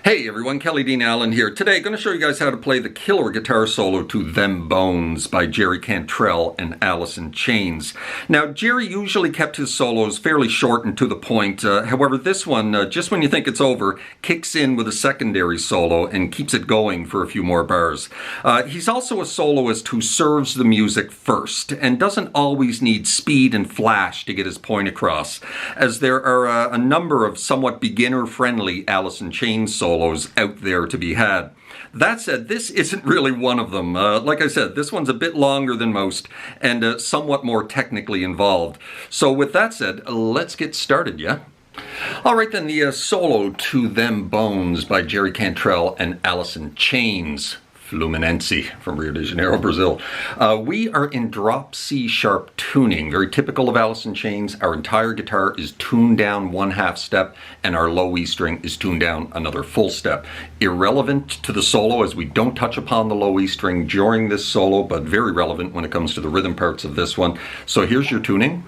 Hey everyone, Kelly Dean Allen here. Today I'm going to show you guys how to play the killer guitar solo to Them Bones by Jerry Cantrell and Alice in Chains. Now, Jerry usually kept his solos fairly short and to the point. However, this one, just when you think it's over, kicks in with a secondary solo and keeps it going for a few more bars. He's also a soloist who serves the music first and doesn't always need speed and flash to get his point across, as there are a number of somewhat beginner-friendly Alice in Chains solos out there to be had. That said, this isn't really one of them. Like I said, this one's a bit longer than most and somewhat more technically involved. So with that said, let's get started, yeah? Alright then, the solo to Them Bones by Jerry Cantrell and Alice in Chains. Fluminense from Rio de Janeiro, Brazil. We are in drop C sharp tuning, very typical of Alice in Chains. Our entire guitar is tuned down 1/2 step and our low E string is tuned down another full step. Irrelevant to the solo as we don't touch upon the low E string during this solo, but very relevant when it comes to the rhythm parts of this one. So here's your tuning.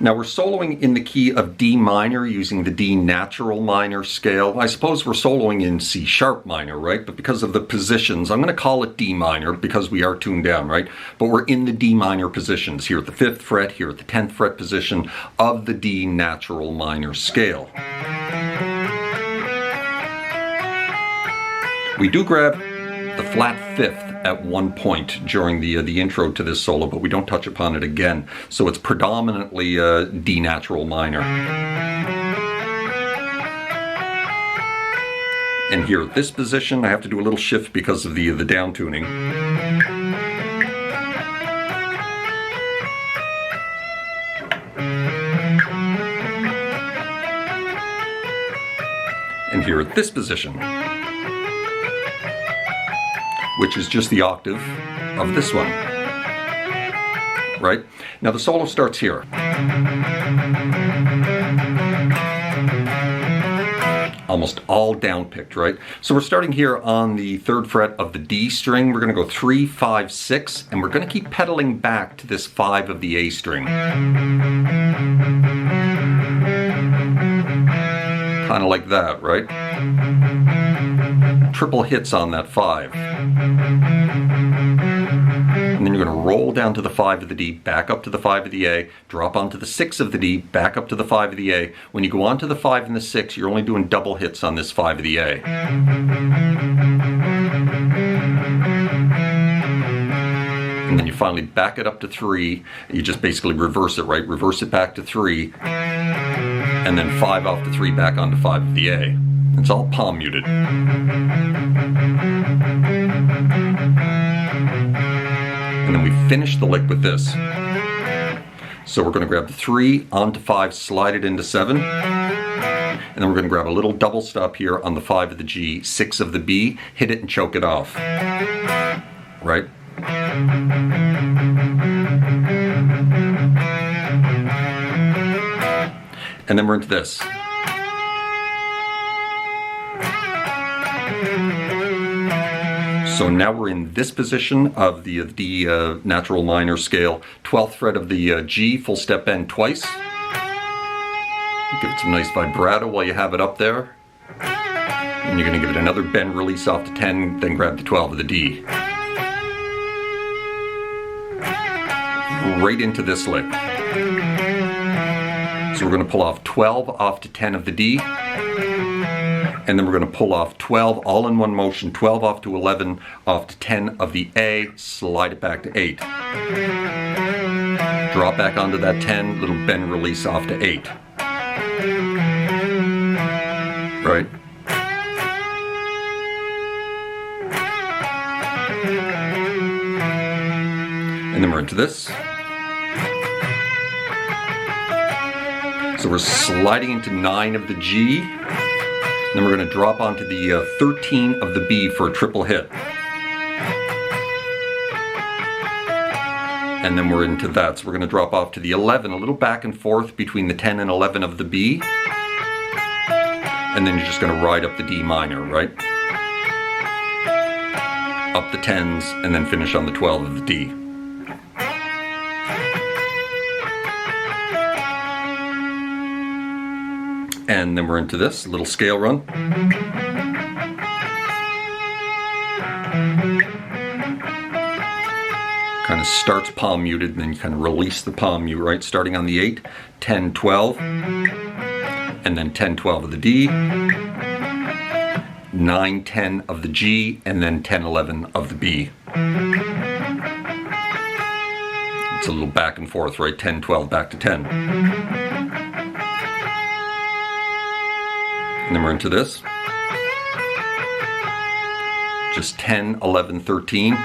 Now we're soloing in the key of D minor using the D natural minor scale. I suppose we're soloing in C sharp minor, right? But because of the positions, I'm going to call it D minor because we are tuned down, right? But we're in the D minor positions, here at the 5th fret, here at the 10th fret position of the D natural minor scale. We do grab the flat 5th at one point during the intro to this solo, but we don't touch upon it again. So it's predominantly D natural minor. And here at this position, I have to do a little shift because of the down tuning. And here at this position, which is just the octave of this one, right? Now the solo starts here. Almost all down-picked, right? So we're starting here on the 3rd fret of the D string. We're gonna go 3, 5, 6, and we're gonna keep pedaling back to this 5 of the A string. Kind of like that, right? Triple hits on that 5. And then you're going to roll down to the 5 of the D, back up to the 5 of the A, drop onto the 6 of the D, back up to the 5 of the A. When you go on to the 5 and the 6, you're only doing double hits on this 5 of the A. And then you finally back it up to 3. You just basically reverse it, right? Reverse it back to 3. And then 5 off the 3 back onto 5 of the A. It's all palm muted. And then we finish the lick with this. So we're going to grab the 3 onto 5, slide it into 7. And then we're going to grab a little double stop here on the 5 of the G, 6 of the B, hit it and choke it off. Right? And then we're into this. So now we're in this position of the D natural minor scale, 12th fret of the G, full step bend twice. Give it some nice vibrato while you have it up there. And you're going to give it another bend release off to 10, then grab the 12 of the D. Right into this lick. So we're going to pull off 12 off to 10 of the D. And then we're going to pull off 12 all in one motion, 12 off to 11, off to 10 of the A, slide it back to 8. Drop back onto that 10, little bend release off to 8. And then we're into this. So we're sliding into 9 of the G. Then we're going to drop onto the 13 of the B for a triple hit. And then we're into that. So we're going to drop off to the 11, a little back and forth between the 10 and 11 of the B. And then you're just going to ride up the D minor, right? Up the 10s, and then finish on the 12 of the D. And then we're into this little scale run. Kind of starts palm muted, and then you kind of release the palm mute, right? Starting on the 8, 10, 12, and then 10, 12 of the D, 9, 10 of the G, and then 10, 11 of the B. It's a little back and forth, right? 10, 12, back to 10. And then we're into this. Just 10, 11, 13.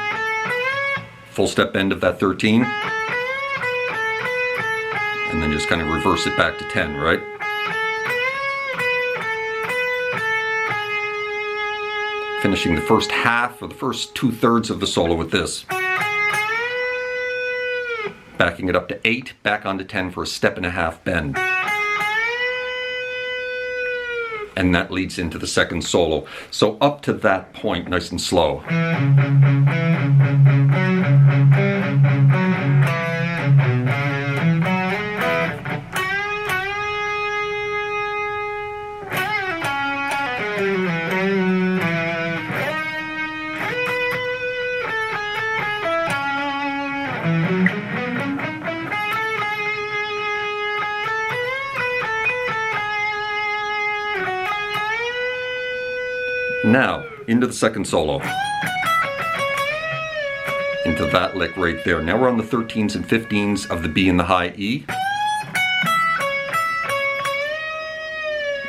Full step bend of that 13. And then just kind of reverse it back to 10, right? Finishing the first half or the first 2/3 of the solo with this. Backing it up to 8, back onto 10 for a 1.5-step bend. And that leads into the second solo. So up to that point, nice and slow. Now, into the second solo. Into that lick right there. Now we're on the 13s and 15s of the B and the high E.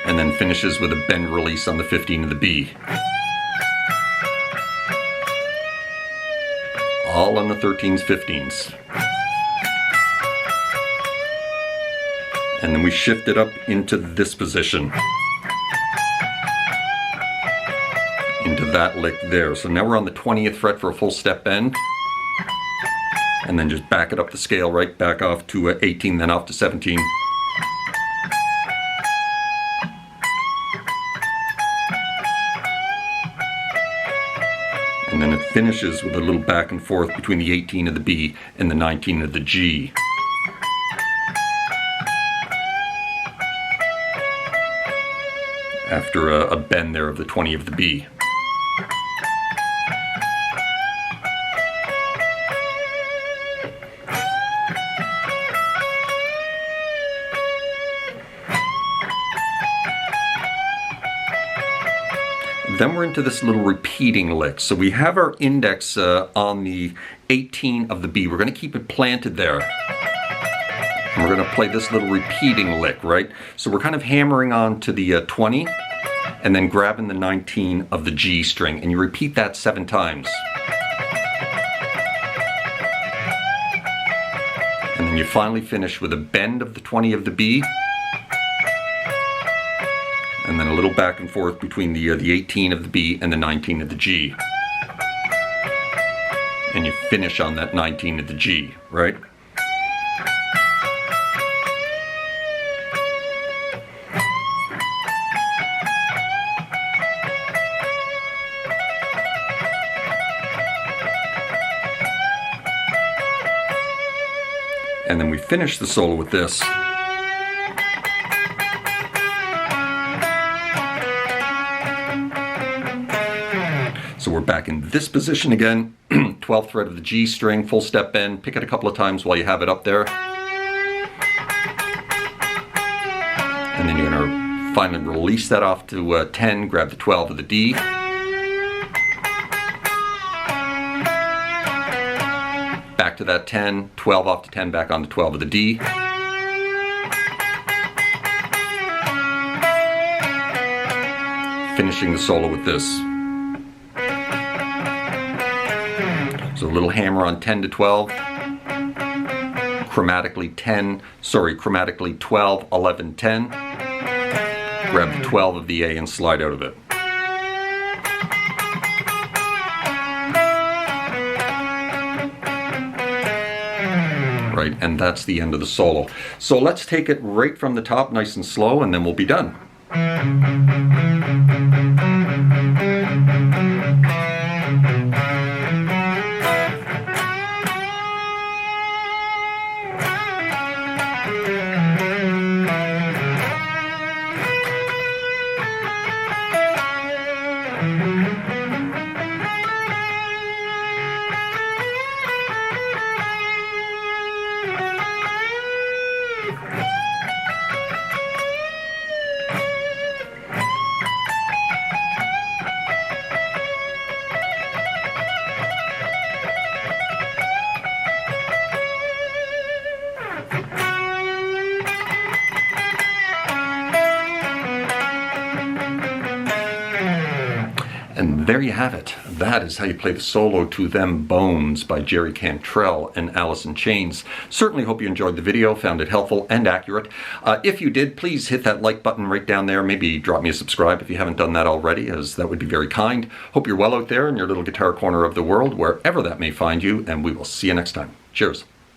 And then finishes with a bend release on the 15 of the B. All on the 13s, 15s. And then we shift it up into this position. Into that lick there. So now we're on the 20th fret for a full step bend. And then just back it up the scale, right back off to 18, then off to 17. And then it finishes with a little back and forth between the 18 of the B and the 19 of the G. After a bend there of the 20 of the B. Then we're into this little repeating lick. So we have our index on the 18 of the B. We're going to keep it planted there. And we're going to play this little repeating lick, right? So we're kind of hammering on to the 20 and then grabbing the 19 of the G string. And you repeat that 7 times. And then you finally finish with a bend of the 20 of the B. And then a little back and forth between the 18 of the B and the 19 of the G. And you finish on that 19 of the G, right? And then we finish the solo with this. So we're back in this position again, 12th fret of the G string, full step bend, pick it a couple of times while you have it up there. And then you're going to finally release that off to 10, grab the 12 of the D. Back to that 10, 12 off to 10, back on to 12 of the D. Finishing the solo with this. So a little hammer on 10 to 12, chromatically 12, 11, 10. Grab the 12 of the A and slide out of it. Right, and that's the end of the solo. So let's take it right from the top, nice and slow, and then we'll be done. And there you have it. That is how you play the solo to Them Bones by Jerry Cantrell and Alice in Chains. Certainly hope you enjoyed the video, found it helpful and accurate. If you did, please hit that like button right down there. Maybe drop me a subscribe if you haven't done that already, as that would be very kind. Hope you're well out there in your little guitar corner of the world, wherever that may find you, and we will see you next time. Cheers.